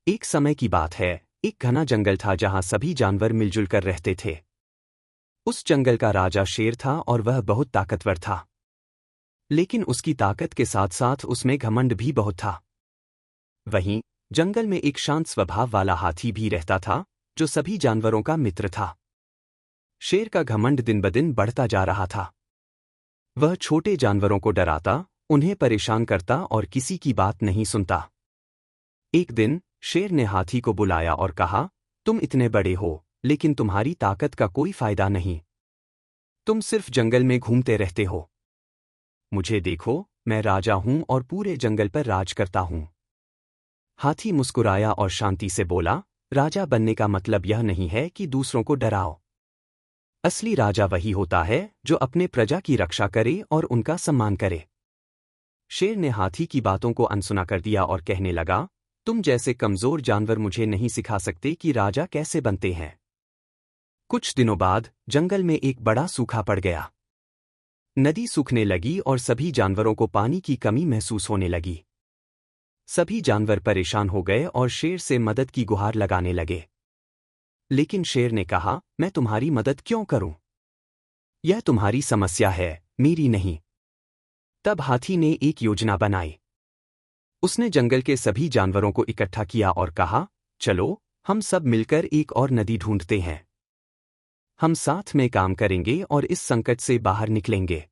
एक समय की बात है, एक घना जंगल था जहां सभी जानवर मिलजुल कर रहते थे। उस जंगल का राजा शेर था और वह बहुत ताकतवर था। लेकिन उसकी ताकत के साथ साथ उसमें घमंड भी बहुत था। वहीं जंगल में एक शांत स्वभाव वाला हाथी भी रहता था, जो सभी जानवरों का मित्र था। शेर का घमंड दिन ब दिन बढ़ता जा रहा था। वह छोटे जानवरों को डराता, उन्हें परेशान करता और किसी की बात नहीं सुनता। एक दिन शेर ने हाथी को बुलाया और कहा, तुम इतने बड़े हो, लेकिन तुम्हारी ताकत का कोई फायदा नहीं। तुम सिर्फ जंगल में घूमते रहते हो। मुझे देखो, मैं राजा हूं और पूरे जंगल पर राज करता हूं। हाथी मुस्कुराया और शांति से बोला, राजा बनने का मतलब यह नहीं है कि दूसरों को डराओ। असली राजा वही होता है जो अपने प्रजा की रक्षा करे और उनका सम्मान करे। शेर ने हाथी की बातों को अनसुना कर दिया और कहने लगा, तुम जैसे कमजोर जानवर मुझे नहीं सिखा सकते कि राजा कैसे बनते हैं। कुछ दिनों बाद जंगल में एक बड़ा सूखा पड़ गया। नदी सूखने लगी और सभी जानवरों को पानी की कमी महसूस होने लगी। सभी जानवर परेशान हो गए और शेर से मदद की गुहार लगाने लगे। लेकिन शेर ने कहा, मैं तुम्हारी मदद क्यों करूं? यह तुम्हारी समस्या है, मेरी नहीं। तब हाथी ने एक योजना बनाई। उसने जंगल के सभी जानवरों को इकट्ठा किया और कहा, चलो, हम सब मिलकर एक और नदी ढूंढते हैं। हम साथ में काम करेंगे और इस संकट से बाहर निकलेंगे।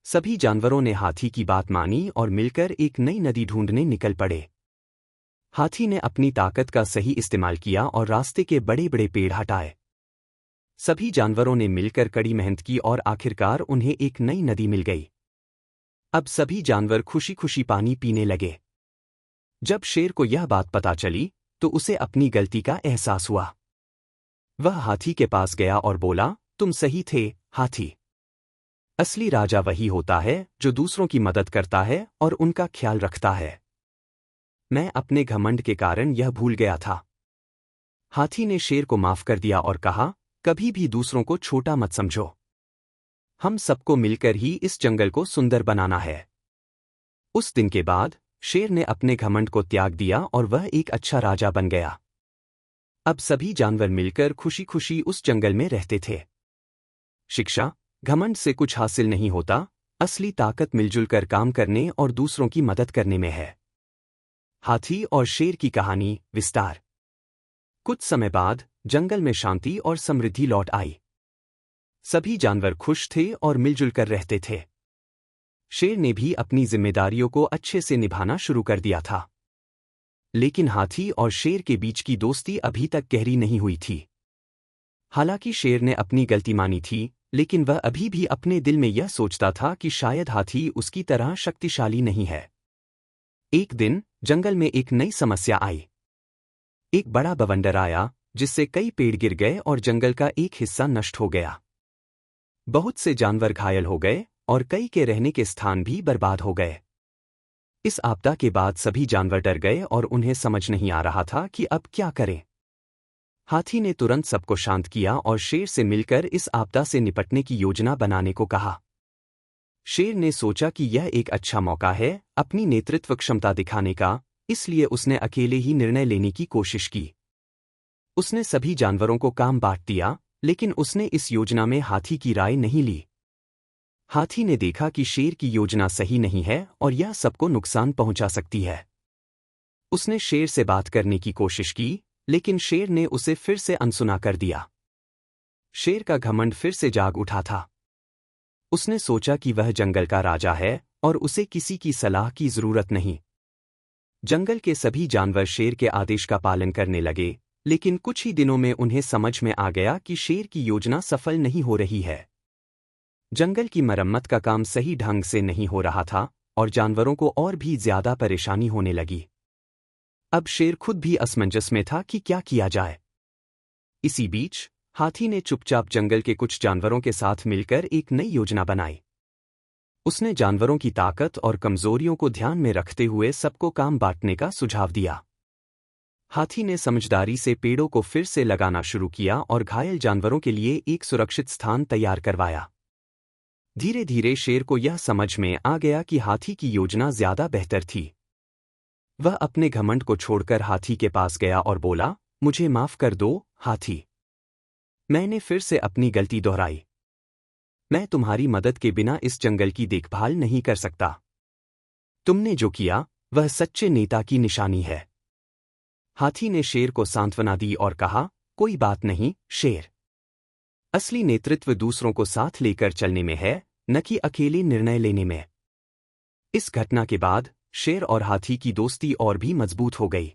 सभी जानवरों ने हाथी की बात मानी और मिलकर एक नई नदी ढूंढने निकल पड़े। हाथी ने अपनी ताकत का सही इस्तेमाल किया और रास्ते के बड़े बड़े पेड़ हटाए। सभी जानवरों ने मिलकर कड़ी मेहनत की और आखिरकार उन्हें एक नई नदी मिल गई। अब सभी जानवर खुशी खुशी पानी पीने लगे। जब शेर को यह बात पता चली, तो उसे अपनी गलती का एहसास हुआ। वह हाथी के पास गया और बोला, तुम सही थे, हाथी। असली राजा वही होता है जो दूसरों की मदद करता है और उनका ख्याल रखता है। मैं अपने घमंड के कारण यह भूल गया था। हाथी ने शेर को माफ कर दिया और कहा, कभी भी दूसरों को छोटा मत समझो। हम सबको मिलकर ही इस जंगल को सुंदर बनाना है। उस दिन के बाद शेर ने अपने घमंड को त्याग दिया और वह एक अच्छा राजा बन गया। अब सभी जानवर मिलकर खुशी खुशी उस जंगल में रहते थे। शिक्षा, घमंड से कुछ हासिल नहीं होता, असली ताकत मिलजुल कर काम करने और दूसरों की मदद करने में है। हाथी और शेर की कहानी विस्तार। कुछ समय बाद जंगल में शांति और समृद्धि लौट आई। सभी जानवर खुश थे और मिलजुल कर रहते थे। शेर ने भी अपनी जिम्मेदारियों को अच्छे से निभाना शुरू कर दिया था। लेकिन हाथी और शेर के बीच की दोस्ती अभी तक गहरी नहीं हुई थी। हालांकि शेर ने अपनी गलती मानी थी, लेकिन वह अभी भी अपने दिल में यह सोचता था कि शायद हाथी उसकी तरह शक्तिशाली नहीं है। एक दिन जंगल में एक नई समस्या आई। एक बड़ा बवंडर आया, जिससे कई पेड़ गिर गए और जंगल का एक हिस्सा नष्ट हो गया। बहुत से जानवर घायल हो गए और कई के रहने के स्थान भी बर्बाद हो गए। इस आपदा के बाद सभी जानवर डर गए और उन्हें समझ नहीं आ रहा था कि अब क्या करें। हाथी ने तुरंत सबको शांत किया और शेर से मिलकर इस आपदा से निपटने की योजना बनाने को कहा। शेर ने सोचा कि यह एक अच्छा मौका है अपनी नेतृत्व क्षमता दिखाने का, इसलिए उसने अकेले ही निर्णय लेने की कोशिश की। उसने सभी जानवरों को काम बांट दिया, लेकिन उसने इस योजना में हाथी की राय नहीं ली। हाथी ने देखा कि शेर की योजना सही नहीं है और यह सबको नुकसान पहुंचा सकती है। उसने शेर से बात करने की कोशिश की, लेकिन शेर ने उसे फिर से अनसुना कर दिया। शेर का घमंड फिर से जाग उठा था। उसने सोचा कि वह जंगल का राजा है और उसे किसी की सलाह की जरूरत नहीं। जंगल के सभी जानवर शेर के आदेश का पालन करने लगे, लेकिन कुछ ही दिनों में उन्हें समझ में आ गया कि शेर की योजना सफल नहीं हो रही है। जंगल की मरम्मत का काम सही ढंग से नहीं हो रहा था और जानवरों को और भी ज्यादा परेशानी होने लगी। अब शेर खुद भी असमंजस में था कि क्या किया जाए। इसी बीच हाथी ने चुपचाप जंगल के कुछ जानवरों के साथ मिलकर एक नई योजना बनाई। उसने जानवरों की ताकत और कमजोरियों को ध्यान में रखते हुए सबको काम बांटने का सुझाव दिया। हाथी ने समझदारी से पेड़ों को फिर से लगाना शुरू किया और घायल जानवरों के लिए एक सुरक्षित स्थान तैयार करवाया। धीरे धीरे शेर को यह समझ में आ गया कि हाथी की योजना ज्यादा बेहतर थी। वह अपने घमंड को छोड़कर हाथी के पास गया और बोला, मुझे माफ कर दो, हाथी। मैंने फिर से अपनी गलती दोहराई। मैं तुम्हारी मदद के बिना इस जंगल की देखभाल नहीं कर सकता। तुमने जो किया, वह सच्चे नेता की निशानी है। हाथी ने शेर को सांत्वना दी और कहा, कोई बात नहीं, शेर। असली नेतृत्व दूसरों को साथ लेकर चलने में है, न कि अकेले निर्णय लेने में। इस घटना के बाद शेर और हाथी की दोस्ती और भी मजबूत हो गई।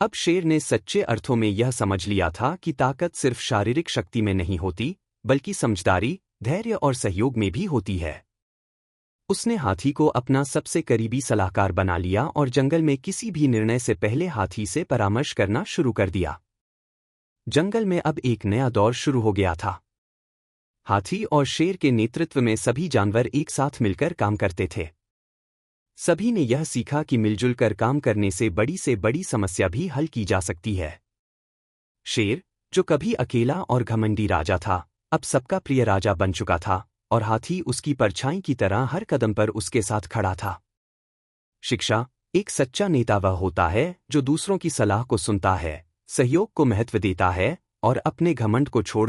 अब शेर ने सच्चे अर्थों में यह समझ लिया था कि ताकत सिर्फ शारीरिक शक्ति में नहीं होती, बल्कि समझदारी, धैर्य और सहयोग में भी होती है। उसने हाथी को अपना सबसे करीबी सलाहकार बना लिया और जंगल में किसी भी निर्णय से पहले हाथी से परामर्श करना शुरू कर दिया। जंगल में अब एक नया दौर शुरू हो गया था। हाथी और शेर के नेतृत्व में सभी जानवर एक साथ मिलकर काम करते थे। सभी ने यह सीखा कि मिलजुल कर काम करने से बड़ी समस्या भी हल की जा सकती है। शेर, जो कभी अकेला और घमंडी राजा था, अब सबका प्रिय राजा बन चुका था, और हाथी उसकी परछाई की तरह हर कदम पर उसके साथ खड़ा था। शिक्षा: एक सच्चा नेता वह होता है जो दूसरों की सलाह को सुनता है, सहयोग को महत्व देता है और अपने घमंड को छोड़कर